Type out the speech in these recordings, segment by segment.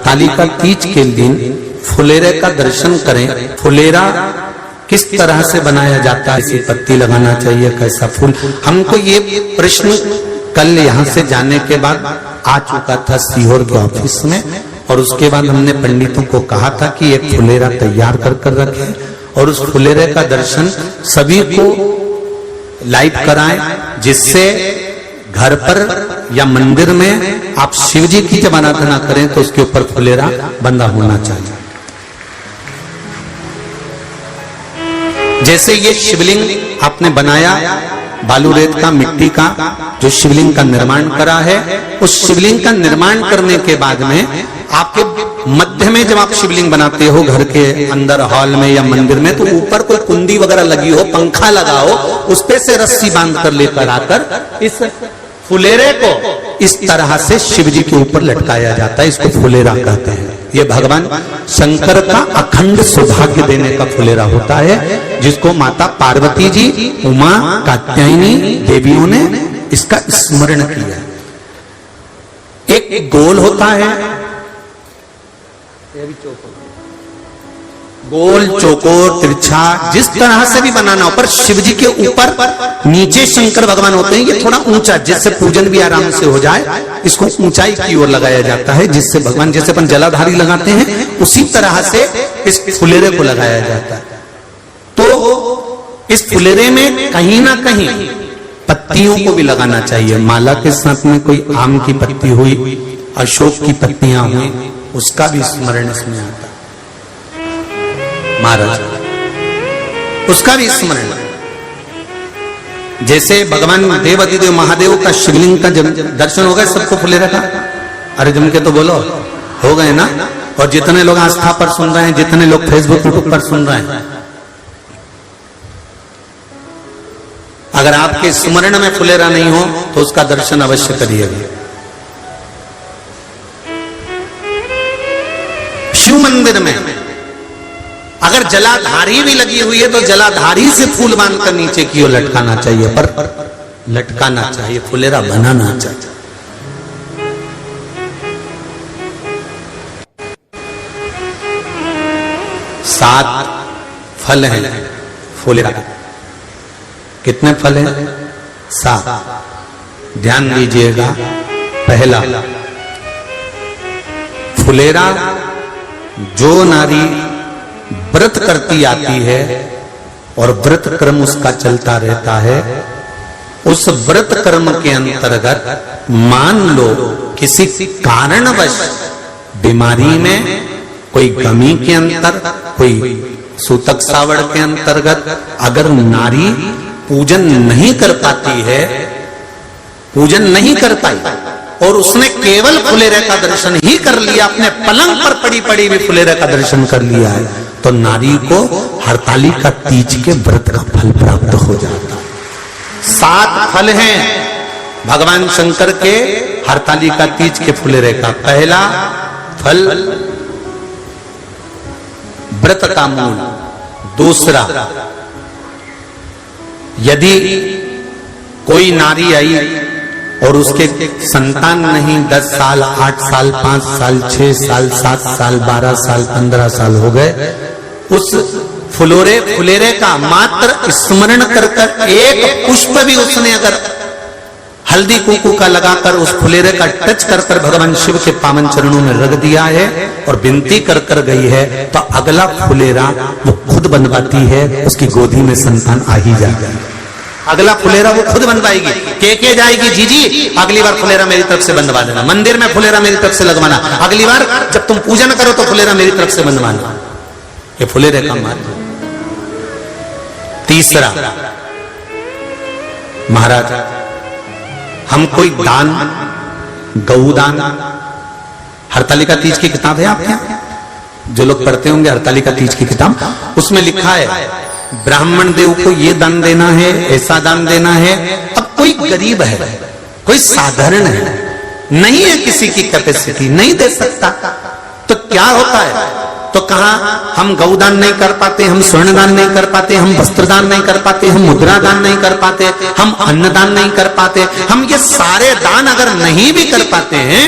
हरतालिका तीज के दिन फुलेरे का दर्शन करें। फुलेरा किस तरह से बनाया जाता है, इसी पत्ती लगाना चाहिए, कैसा फूल, हमको ये प्रश्न कल यहाँ से जाने के बाद आ चुका था सीहोर के ऑफिस में। और उसके बाद हमने पंडितों को कहा था कि एक फुलेरा तैयार कर रखें और उस फुलेरे का दर्शन सभी को लाइव कराएं, जिससे घर पर या मंदिर में आप शिव जी की जब आराधना करें तो उसके ऊपर फुलेरा बंधा होना चाहिए। जैसे ये शिवलिंग आपने बनाया बालू रेत का, मिट्टी का, जो शिवलिंग का निर्माण करा है, उस शिवलिंग का निर्माण करने के बाद में आपके मध्य में जब आप शिवलिंग बनाते हो घर के अंदर हॉल में या मंदिर में, तो ऊपर कोई कुंडी वगैरह लगी हो, पंखा लगा हो, उस पे से रस्सी बांध कर लेकर आकर इस फुलेरे को इस तरह से शिव जी के ऊपर लटकाया जाता है। इसको फुलेरा कहते हैं। ये भगवान शंकर का अखंड सौभाग्य देने का फुलेरा होता है, जिसको माता पार्वती जी, उमा, कात्यायनी देवियों ने इसका स्मरण किया। एक गोल होता है, गोल, चौकोर, तिरछा, जिस तरह से भी बनाना हो, पर शिव जी के ऊपर नीचे शंकर भगवान होते हैं। ये थोड़ा ऊंचा, जिससे पूजन भी आराम से हो जाए, इसको ऊंचाई की ओर लगाया जाता है, जिससे भगवान, जैसे अपन जलाधारी लगाते हैं, उसी तरह से इस फुलेरे को लगाया जाता है। तो इस फुलेरे में कहीं ना कहीं पत्तियों को भी लगाना चाहिए। माला के साथ में कोई आम की पत्ती हुई, अशोक की पत्तियां हुई, उसका भी स्मरण इसमें आता है महाराज, उसका भी स्मरण। जैसे भगवान देवाधिदेव महादेव का शिवलिंग का दर्शन हो गया सबको फुलेरा का, अरे जम के तो बोलो, हो गए ना। और जितने लोग आस्था पर सुन रहे हैं, जितने लोग फेसबुक यूट्यूब पर सुन रहे हैं, अगर आपके स्मरण में फुलेरा नहीं हो तो उसका दर्शन अवश्य करिएगा। शिव मंदिर में अगर जलाधारी भी लगी हुई है तो जलाधारी से फूल बांधकर नीचे की ओर लटकाना चाहिए, पर लटकाना चाहिए, फुलेरा बनाना चाहिए। सात फल हैं फुलेरा। कितने फल हैं? 7। ध्यान दीजिएगा। पहला, फुलेरा जो नारी व्रत करती आती है और व्रत कर्म उसका चलता रहता है, उस व्रत कर्म के अंतर्गत मान लो किसी कारणवश बीमारी में, कोई गमी के अंतर, कोई सूतक सावड़ के अंतर्गत अगर नारी पूजन नहीं कर पाती है, पूजन नहीं कर पाई और उसने केवल फुलेरे का दर्शन ही कर लिया, अपने पलंग पर पड़ी पड़ी भी फुलेरे का दर्शन कर लिया है, तो नारी को हरतालिका तीज के व्रत का फल प्राप्त हो जाता है। 7 फल हैं भगवान शंकर के हरतालिका तीज के फुलेरे का। पहला फल व्रत का मूल। दूसरा, यदि कोई नारी आई और उसके संतान नहीं, 10 साल, 8 साल, 5 साल, 6 साल, 7 साल, 12 साल, 15 साल हो गए, उस फुलेरे का मात्र स्मरण कर एक पुष्प भी उसने अगर हल्दी कुंकू का लगाकर उस फुलेरे का टच कर भगवान शिव के पावन चरणों में रख दिया है और विनती कर गई है, तो अगला फुलेरा वो खुद बनवाती है, उसकी गोदी में संतान आ ही जाएगा। अगला फुलेरा वो खुद बनवाएगी, के जाएगी, जी अगली बार फुलेरा मेरी तरफ से बनवा देना, मंदिर में फुलेरा मेरी तरफ से लगवाना, अगली बार जब तुम पूजन करो तो फुलेरा मेरी तरफ से बनवाना। ये फुलेरे का महत्व। तीसरा, महाराज हम कोई दान, गौदान, हरतालिका तीज की किताब है आपके यहाँ, जो लोग पढ़ते होंगे हरतालिका तीज की किताब, उसमें लिखा है ब्राह्मण देव को ये दान देना है, ऐसा दान देना है। अब कोई गरीब है, कोई साधारण है, नहीं है किसी की कैपेसिटी, नहीं दे सकता, तो क्या होता है? तो कहा हम गौदान नहीं कर पाते, हम स्वर्णदान नहीं कर पाते, हम वस्त्रदान नहीं कर पाते, हम मुद्रा दान नहीं कर पाते, हम अन्नदान नहीं कर पाते, हम ये सारे दान अगर नहीं भी कर पाते हैं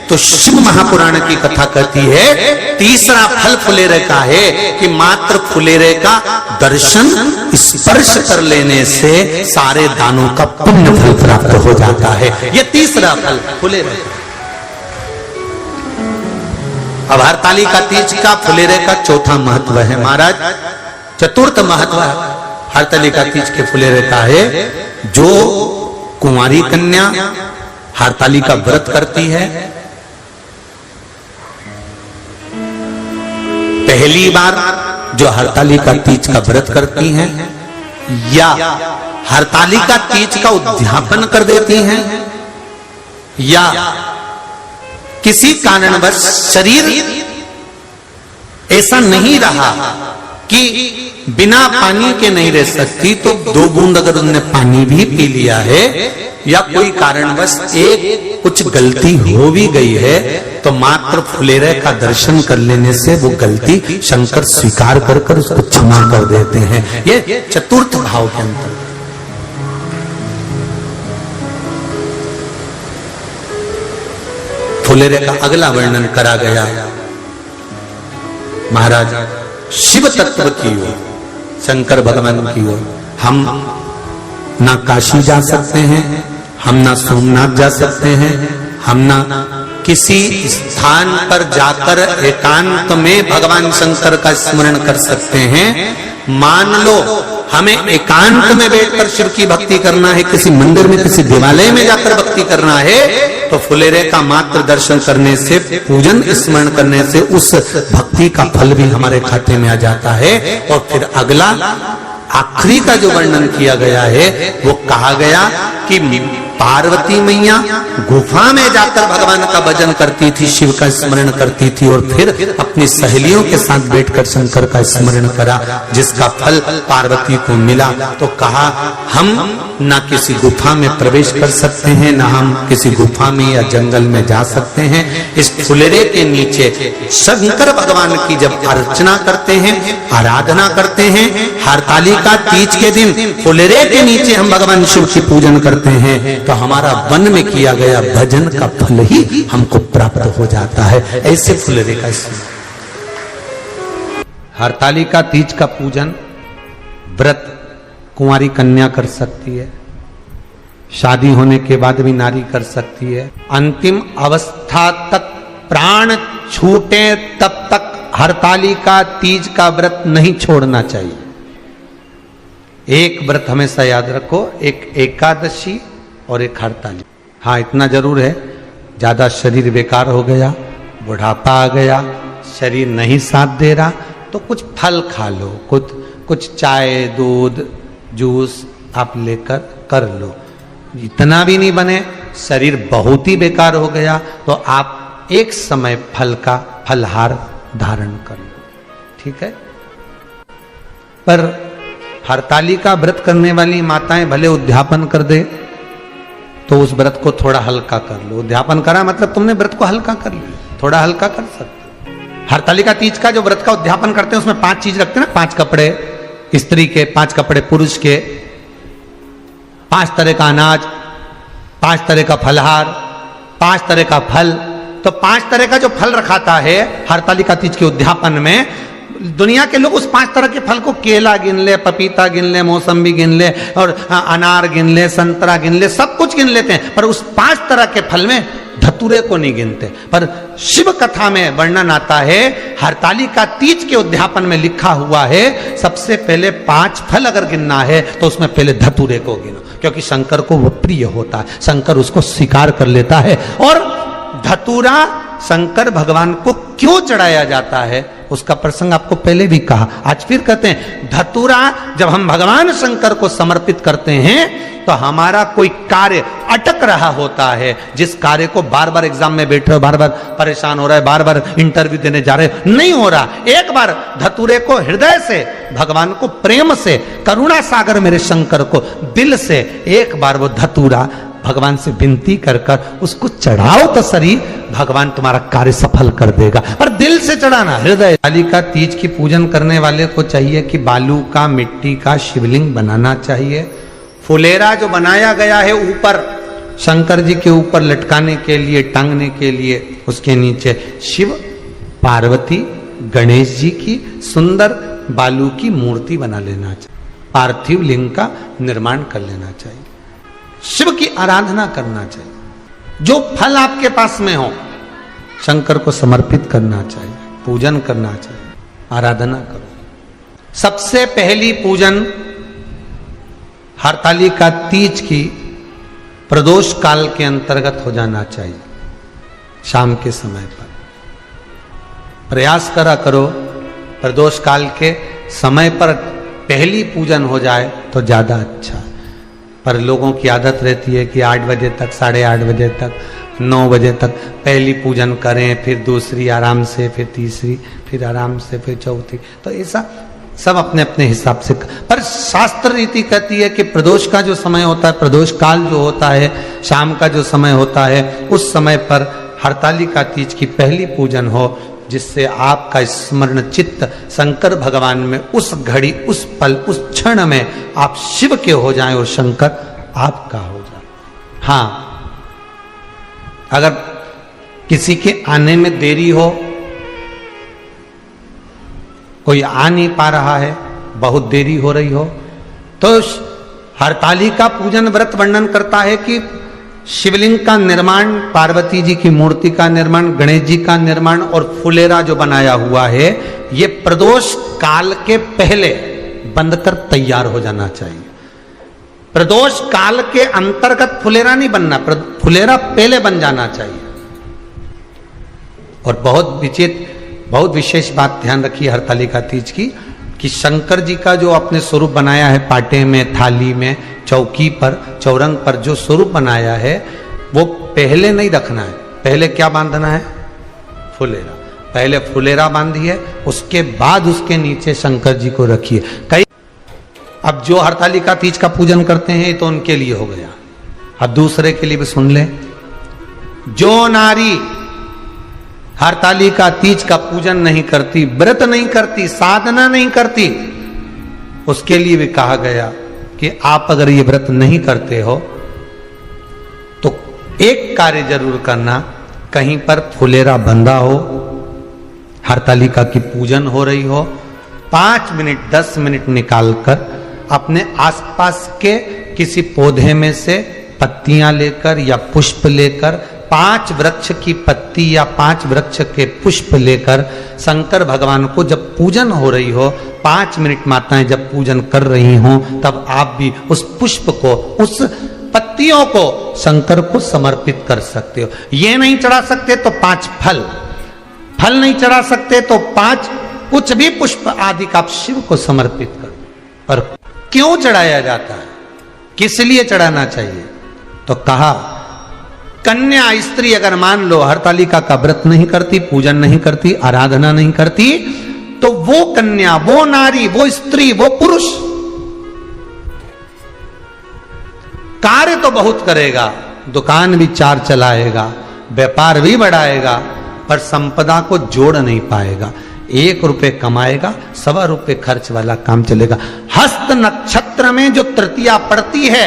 तो शिव महापुराण की कथा कहती है तीसरा फल फुलेरे का है कि मात्र फुलेरे का दर्शन स्पर्श कर लेने से सारे दानों का पुण्य फल प्राप्त हो जाता है। यह तीसरा फल फुलेरे। अब हरतालिका तीज का फुलेरे का चौथा महत्व है महाराज। चतुर्थ महत्व हरतालिका तीज के फुलेरे का है, जो कुंवारी कन्या हरतालिका व्रत करती है, पहली बार जो हरतालिका तीज का व्रत करती हैं या हरतालिका तीज का उद्यापन कर देती हैं, या किसी कारणवश शरीर ऐसा नहीं रहा कि बिना पानी के नहीं रह सकती, तो 2 बूंद अगर उन्होंने पानी भी पी लिया है या कोई कारणवश एक कुछ गलती हो भी गई है, तो मात्र फुलेरे का दर्शन कर लेने से वो गलती शंकर स्वीकार कर उसको क्षमा कर देते हैं। ये चतुर्थ भाव के अंतर। फुलेरे का अगला वर्णन करा गया महाराज शिव तत्व की ओर, शंकर भगवान की ओर। हम ना काशी जा सकते हैं, हम ना सोमनाथ जा सकते हैं, हम ना किसी स्थान पर जाकर एकांत में भगवान शंकर का स्मरण कर सकते हैं। मान लो हमें एकांत में बैठकर शिव की भक्ति करना है, किसी मंदिर में किसी देवालय में जाकर भक्ति करना है, तो फुलेरे का मात्र दर्शन करने से, पूजन स्मरण करने से उस भक्ति का फल भी हमारे खाते में आ जाता है। और फिर अगला आखिरी का जो वर्णन किया गया है वो कहा गया कि पार्वती मैया गुफा में जाकर भगवान का भजन करती थी, शिव का स्मरण करती थी और फिर अपनी सहेलियों के साथ बैठकर शंकर का स्मरण करा, जिसका फल पार्वती को मिला। तो कहा हम ना किसी गुफा में प्रवेश कर सकते हैं, ना हम किसी गुफा में या जंगल में जा सकते हैं। इस फुलेरे के नीचे शंकर भगवान की जब अर्चना करते हैं, आराधना करते हैं, हरतालिका तीज के दिन फुलेरे के नीचे हम भगवान शिव की पूजन करते हैं, तो हमारा वन में किया गया भजन का फल ही हमको प्राप्त हो जाता है। ऐसे फुलेरे का हरतालिका तीज का पूजन व्रत कुंवारी कन्या कर सकती है, शादी होने के बाद भी नारी कर सकती है। अंतिम अवस्था तक प्राण छूटे तब तक हरतालिका तीज का व्रत नहीं छोड़ना चाहिए। एक व्रत हमेशा याद रखो, एक एकादशी और एक हरतालिका। हाँ, इतना जरूर है, ज्यादा शरीर बेकार हो गया, बुढ़ापा आ गया, शरीर नहीं साथ दे रहा, तो कुछ फल खा लो, कुछ चाय दूध जूस आप लेकर कर लो। इतना भी नहीं बने, शरीर बहुत ही बेकार हो गया, तो आप एक समय फल का फलहार धारण कर लो, ठीक है। पर हरतालिका व्रत करने वाली माताएं भले उद्यापन कर दे, तो उस व्रत को थोड़ा हल्का कर लो। उद्यापन करा मतलब तुमने व्रत को हल्का कर लिया, थोड़ा हल्का कर सकते। हरतालिका तीज का जो व्रत का उद्यापन करते हैं उसमें 5 चीज रखते हैं ना, 5 कपड़े स्त्री के, 5 कपड़े पुरुष के, 5 तरह का अनाज, 5 तरह का फलहार, 5 तरह का फल। तो 5 तरह का जो फल रखाता है हरतालिका तीज के उद्यापन में, दुनिया के लोग उस 5 तरह के फल को केला गिन ले, पपीता गिन ले, मौसम्बी गिन ले और अनार गिन ले, संतरा गिन ले, सब कुछ गिन लेते हैं, पर उस 5 तरह के फल में धतूरे को नहीं गिनते। पर शिव कथा में वर्णन आता है, हरतालिका तीज के उद्यापन में लिखा हुआ है सबसे पहले 5 फल अगर गिनना है तो उसमें पहले धतूरे को गिनो, क्योंकि शंकर को वो प्रिय होता है, शंकर उसको स्वीकार कर लेता है। और धतूरा शंकर भगवान को क्यों चढ़ाया जाता है उसका प्रसंग आपको पहले भी कहा, आज फिर कहते हैं। धतूरा जब हम भगवान शंकर को समर्पित करते हैं तो हमारा कोई कार्य अटक रहा होता है, जिस कार्य को बार बार एग्जाम में बैठे हो, बार बार परेशान हो रहा है, बार बार इंटरव्यू देने जा रहे हो, नहीं हो रहा, एक बार धतूरे को हृदय से भगवान को प्रेम से, करुणा सागर मेरे शंकर को दिल से एक बार वो धतूरा भगवान से विनती कर कर उसको चढ़ाओ तो सही, भगवान तुम्हारा कार्य सफल कर देगा। पर दिल से चढ़ाना, हृदय। हरतालिका तीज की पूजन करने वाले को चाहिए कि बालू का, मिट्टी का शिवलिंग बनाना चाहिए। फुलेरा जो बनाया गया है ऊपर शंकर जी के ऊपर लटकाने के लिए, टांगने के लिए उसके नीचे शिव, पार्वती, गणेश जी की सुंदर बालू की मूर्ति बना लेना चाहिए, पार्थिव लिंग का निर्माण कर लेना चाहिए, शिव की आराधना करना चाहिए। जो फल आपके पास में हो शंकर को समर्पित करना चाहिए, पूजन करना चाहिए, आराधना करो। सबसे पहली पूजन हरतालिका तीज की प्रदोष काल के अंतर्गत हो जाना चाहिए, शाम के समय पर। प्रयास करा करो प्रदोष काल के समय पर पहली पूजन हो जाए तो ज्यादा अच्छा। पर लोगों की आदत रहती है कि 8 बजे तक, 8:30 बजे तक, 9 बजे तक पहली पूजन करें, फिर दूसरी आराम से, फिर तीसरी, फिर आराम से, फिर चौथी। तो ऐसा सब अपने अपने हिसाब से। पर शास्त्र रीति कहती है कि प्रदोष का जो समय होता है, प्रदोष काल जो होता है, शाम का जो समय होता है, उस समय पर हरतालिका तीज की पहली पूजन हो, जिससे आपका स्मरण चित्त शंकर भगवान में उस घड़ी, उस पल, उस क्षण में आप शिव के हो जाएं और शंकर आपका हो जाए। हाँ, अगर किसी के आने में देरी हो, कोई आ नहीं पा रहा है, बहुत देरी हो रही हो, तो हरतालिका पूजन व्रत वर्णन करता है कि शिवलिंग का निर्माण, पार्वती जी की मूर्ति का निर्माण, गणेश जी का निर्माण और फुलेरा जो बनाया हुआ है, ये प्रदोष काल के पहले बंद कर तैयार हो जाना चाहिए। प्रदोष काल के अंतर्गत फुलेरा नहीं बनना, फुलेरा पहले बन जाना चाहिए। और बहुत विशेष बात ध्यान रखिए हरतालिका तीज की, कि शंकर जी का जो अपने स्वरूप बनाया है, पाटे में, थाली में, चौकी पर, चौरंग पर जो स्वरूप बनाया है, वो पहले नहीं रखना है। पहले क्या बांधना है? फुलेरा। पहले फुलेरा बांधिए, उसके बाद उसके नीचे शंकर जी को रखिए। कई अब जो हरतालिका तीज का पूजन करते हैं तो उनके लिए हो गया, अब दूसरे के लिए भी सुन ले। जो नारी हरतालिका तीज का पूजन नहीं करती, व्रत नहीं करती, साधना नहीं करती, उसके लिए भी कहा गया कि आप अगर ये व्रत नहीं करते हो तो एक कार्य जरूर करना, कहीं पर फुलेरा बंधा हो, हरतालिका की पूजन हो रही हो, 5 मिनट 10 मिनट निकालकर अपने आसपास के किसी पौधे में से पत्तियां लेकर या पुष्प लेकर, 5 वृक्ष की पत्ती या 5 वृक्ष के पुष्प लेकर शंकर भगवान को जब पूजन हो रही हो, 5 मिनट माताएं जब पूजन कर रही हों, तब आप भी उस पुष्प को, उस पत्तियों को शंकर को समर्पित कर सकते हो। ये नहीं चढ़ा सकते तो 5 फल नहीं चढ़ा सकते तो 5 कुछ भी पुष्प आदि का आप शिव को समर्पित कर। और क्यों चढ़ाया जाता है, किस लिए चढ़ाना चाहिए? तो कहा कन्या स्त्री अगर मान लो हरतालिका का व्रत नहीं करती, पूजन नहीं करती, आराधना नहीं करती, तो वो कन्या, वो नारी, वो स्त्री, वो पुरुष कार्य तो बहुत करेगा, दुकान भी 4 चलाएगा, व्यापार भी बढ़ाएगा, पर संपदा को जोड़ नहीं पाएगा। 1 रुपए कमाएगा, 1.25 रुपए खर्च वाला काम चलेगा। हस्त नक्षत्र में जो तृतीया पड़ती है,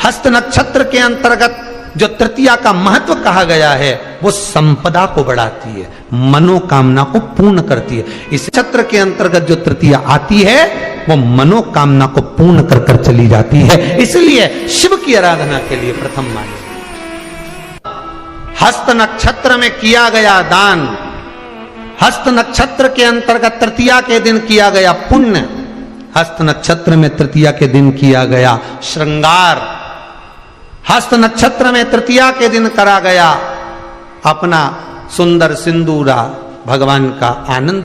हस्त नक्षत्र के अंतर्गत जो तृतीया का महत्व कहा गया है, वो संपदा को बढ़ाती है, मनोकामना को पूर्ण करती है। इस नक्षत्र के अंतर्गत जो तृतीया आती है, वो मनोकामना को पूर्ण कर कर चली जाती है। इसलिए शिव की आराधना के लिए प्रथम माने। हस्त नक्षत्र में किया गया दान, हस्त नक्षत्र के अंतर्गत तृतीया के दिन किया गया पुण्य, हस्त नक्षत्र में तृतीया के दिन किया गया श्रृंगार, हस्त नक्षत्र में तृतीया के दिन करा गया अपना सुंदर सिंदूरा, भगवान का आनंद,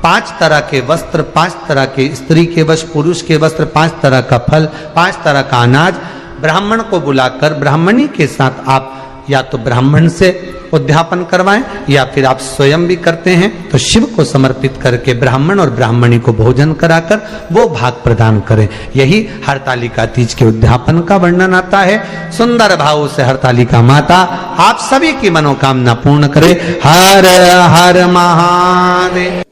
5 तरह के वस्त्र, 5 तरह के स्त्री के वस्त्र, पुरुष के वस्त्र, 5 तरह का फल, 5 तरह का अनाज, ब्राह्मण को बुलाकर ब्राह्मणी के साथ आप या तो ब्राह्मण से उद्यापन करवाएं या फिर आप स्वयं भी करते हैं तो शिव को समर्पित करके ब्राह्मण और ब्राह्मणी को भोजन कराकर वो भाग प्रदान करें। यही हरतालिका तीज के उद्यापन का वर्णन आता है। सुंदर भाव से हरतालिका माता आप सभी की मनोकामना पूर्ण करे। हर हर महादेव।